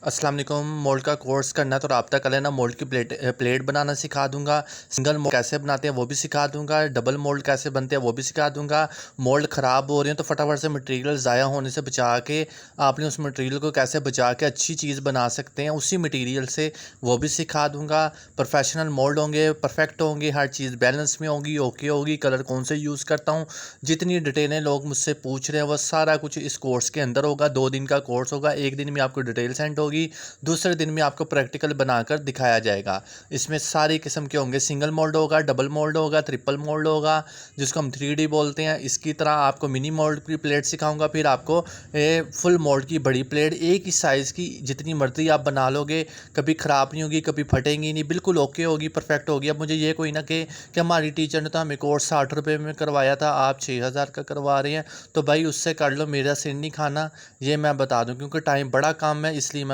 अस्सलाम वालेकुम। मोल्ड का कोर्स करना है तो रब्ता कर लेना। मोल्ड की प्लेट बनाना सिखा दूंगा। सिंगल मोल्ड कैसे बनाते हैं वो भी सिखा दूंगा। डबल मोल्ड कैसे बनते हैं वो भी सिखा दूंगा। मोल्ड ख़राब हो रही हैं तो फटाफट से मटेरियल ज़ाया होने से बचा के आपने उस मटेरियल को कैसे बचा के अच्छी चीज़ बना सकते हैं उसी मटेरियल से, वो भी सिखा दूंगा। प्रोफेशनल मोल्ड होंगे, परफेक्ट होंगे, हर चीज़ बैलेंस में होगी, ओके होगी। कलर कौन से यूज़ करता हूँ, जितनी डिटेलें लोग मुझसे पूछ रहे हैं वो सारा कुछ इस कोर्स के अंदर होगा। 2 दिन का कोर्स होगा। एक दिन में आपको डिटेल सेंड होगी, दूसरे दिन में आपको प्रैक्टिकल बनाकर दिखाया जाएगा। इसमें सारी किस्म के होंगे। सिंगल मोल्ड होगा, डबल मोल्ड होगा, ट्रिपल मोल्ड होगा, जिसको हम 3D बोलते हैं। इसकी तरह आपको मिनी मोल्ड की प्लेट सिखाऊंगा, फिर आपको फुल मोल्ड की बड़ी प्लेट एक ही साइज़ की जितनी मर्जी आप बना लोगे, कभी ख़राब नहीं होगी, कभी फटेंगी नहीं, बिल्कुल ओके होगी, परफेक्ट होगी। अब मुझे ये कोई ना कि हमारी टीचर ने तो हमें कोर्स 60 रुपये में करवाया था, आप 6000 का करवा रहे हैं, तो भाई उससे कर लो, मेरा सिर नहीं खाना। ये मैं बता दूं क्योंकि टाइम बड़ा कम है, इसलिए मैं